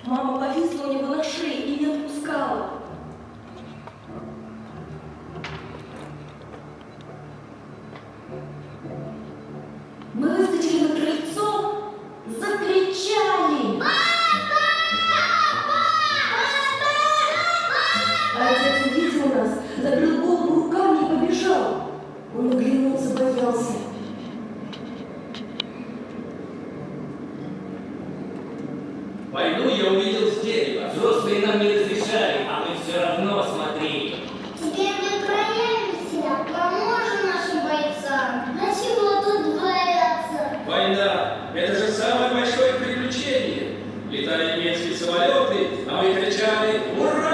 Мама повисла у него на шее и не отпускала. Мы выскочили на крыльцо, закричали. А отец увидел нас, закрыл голову руками и побежал. Он оглянулся, боялся. Войну я увидел с дерева. Взрослые нам не разрешали, а мы все равно смотрели. Теперь мы проявим себя, поможем нашим бойцам. А чего тут бояться? Война – это же самое большое приключение. Летали немецкие самолеты, а мы кричали «Ура!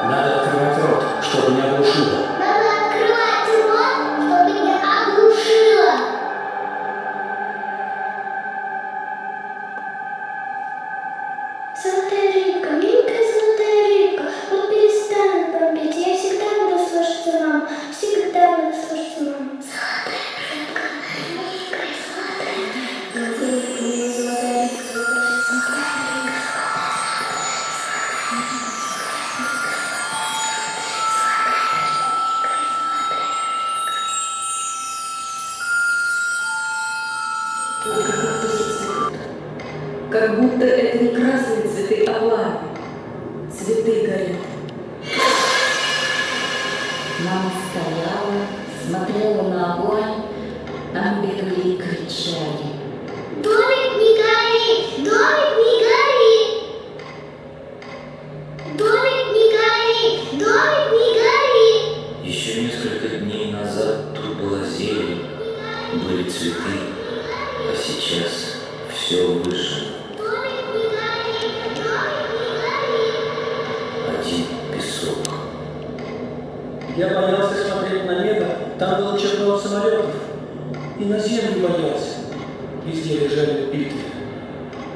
Надо открывать рот, чтобы не оглушило. Надо открывать рот, чтобы не оглушило. Золотая рыбка, миленькая золотая рыбка, вот перестань бомбить, я всегда буду слушаться маму, всегда буду слушаться маму. Золотая рыбка, миленькая золотая рыбка, золотая рыбка, золотая рыбка, золотая рыбка. Только кактусы цветут. Как будто это не красные цветы, а пламя. Цветы горят. Мама стояла, смотрела на огонь, там бегали и кричали. Домик не гори! Домик не гори! Домик не гори! Домик не гори! Еще несколько дней назад тут была зелень, были цветы, а сейчас все выжжено. Домик не гори! Домик не гори! Один песок. Я боялся смотреть на небо, там было черно от самолетов. И на землю боялся. Везде лежали убитые.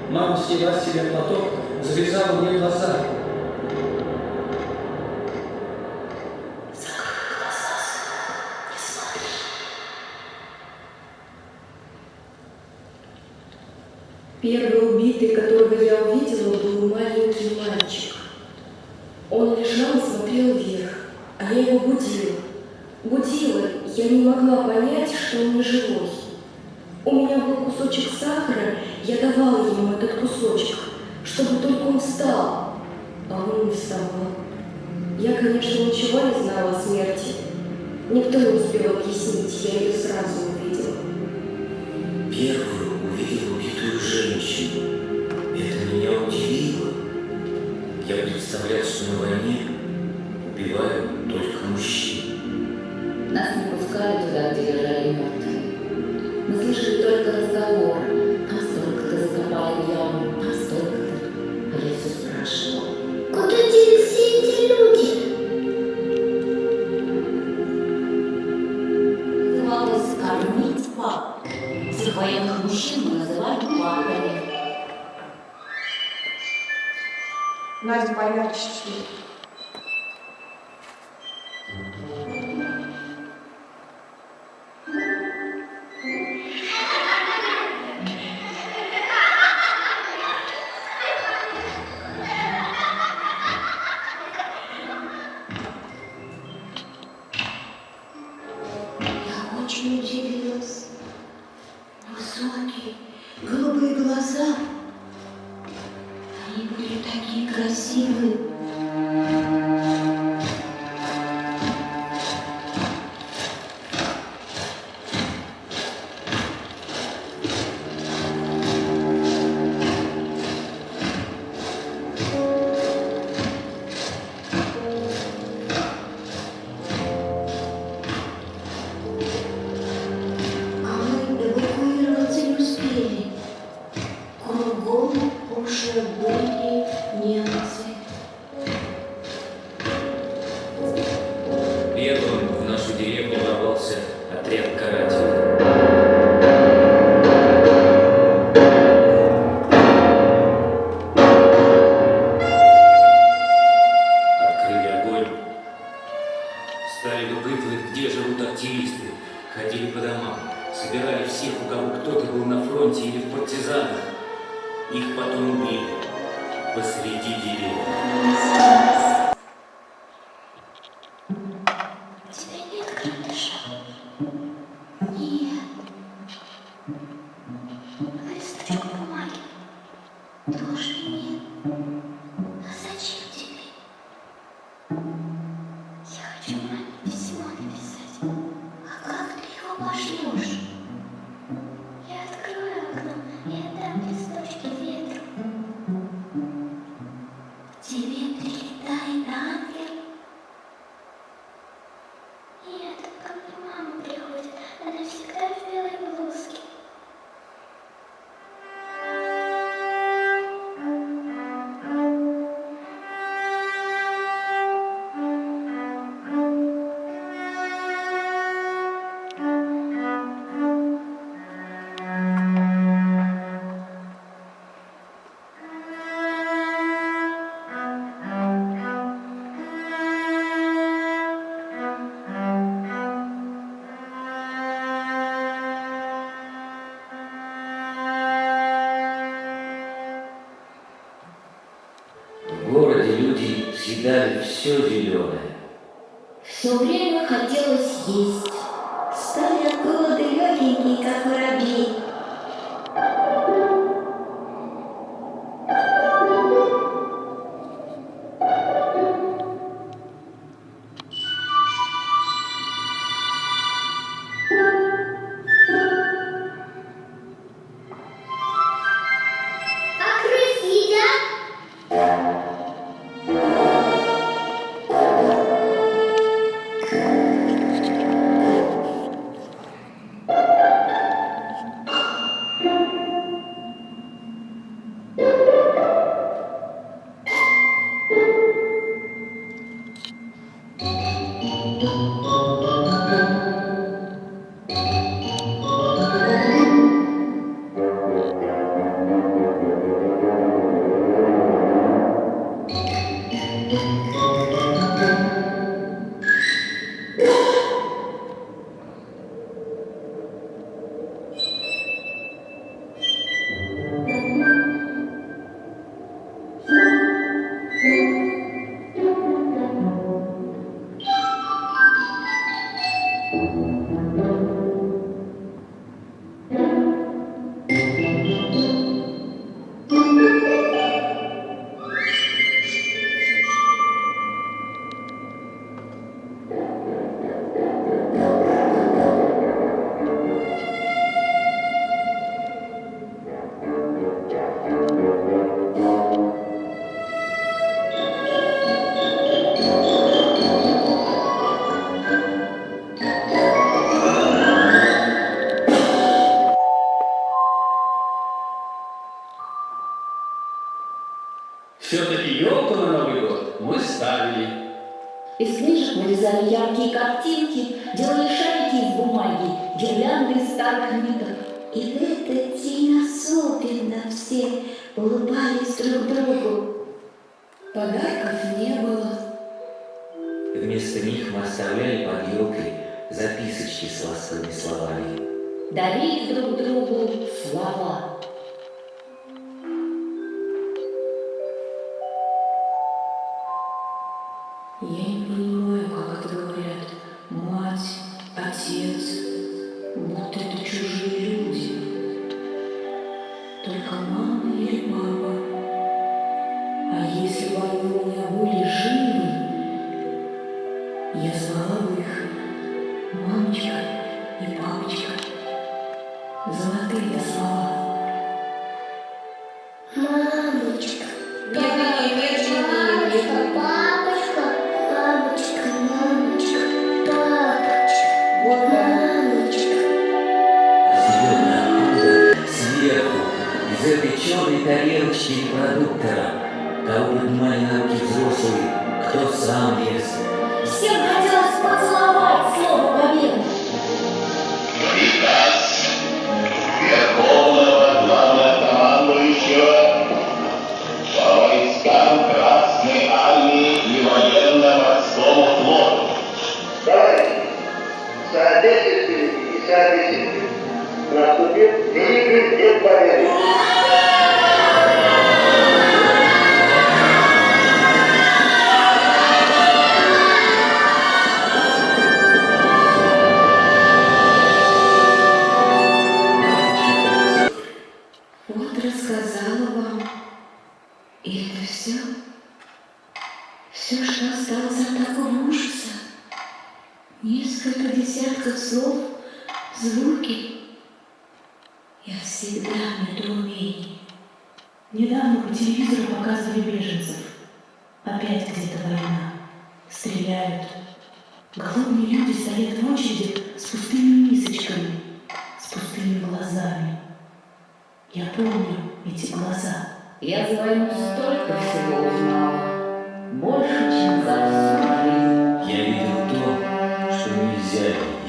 Мама сняла с себя платок, завязала мне глаза. Первый убитый, которого я увидела, был маленький мальчик. Он лежал и смотрел вверх, а я его будила. Будила, я не могла понять, что он не живой. У меня был кусочек сахара, я давала ему этот кусочек, чтобы только он встал, а он не вставал. Я, конечно, ничего не знала о смерти. Никто не успел объяснить, я ее сразу увидела. Первую увидел убитую женщину. Это меня удивило. Я представлял, что на войне убивают только мужчин. Нас не пускали туда, где лежали мертвые. Мы слышали только разговор. Там столько-то закопали яму, там столько-то. А я все спрашивала. Куда делись все эти люди? Называлось кормить пап. Всех военных мужчин мы называли папами. Настя, поярче чуть-чуть. Я очень удивилась. Высокие, голубые глаза. Они были такие красивые. А мы эвакуироваться не успели. Кругом уже были немцы. Первым в нашу деревню Отряд карателей. Открыли огонь. Стали выпытывать, где живут активисты. Ходили по домам. Собирали всех, у кого кто-то был на фронте или в партизанах. Их потом убили посреди деревни. У тебя нет карандаша? Нет. Листочек бумаги? Тоже нет. А зачем тебе? Я хочу маме письмо написать. А как ты его пошлешь? Я открою окно и отдам листочки ветру. К тебе прилетает ангел. Нет, ко мне мама приходит. Она всегда в белой блузке. В городе люди съедали все зеленое. Все время хотелось есть. Стали от голода легенькие, как воробьи. А крыс едят? Все-таки елку на Новый год мы ставили. Из книжек вырезали яркие картинки, делали шарики из бумаги, гирлянды из старых ниток. И в этот день особенно все улыбались друг другу. Подарков не было. Вместо них мы оставляли под елкой записочки с ласковыми словами. Дарили друг другу слова. Я не понимаю, как это говорят. Мать, отец, будто это чужие люди. Только мама или папа. А если бы они у меня были живы, я звала бы их мамочка и папочка. Золотые слова. Мамочка, Медленнее, папочка, бабочка, мамочка, папочка, мамочка. Зеленая оттуда, сверху, из этой черной тарелочки репродуктора. Кого поднимали на руки взрослые, кто сам лез. Всем хотелось поцеловать слово победы. Дед Сигель, Дед Победы. Вот рассказала вам. И это все? Все, что осталось от такого ужаса? Несколько десятков слов, звуки. Я всегда в недоумении. Недавно по телевизору показывали беженцев. Опять где-то война. Стреляют. Голодные люди стоят в очереди с пустыми мисочками, с пустыми глазами. Я помню эти глаза. Я за войну столько всего узнала. Больше, чем за всю жизнь. Я видел то, что нельзя видеть.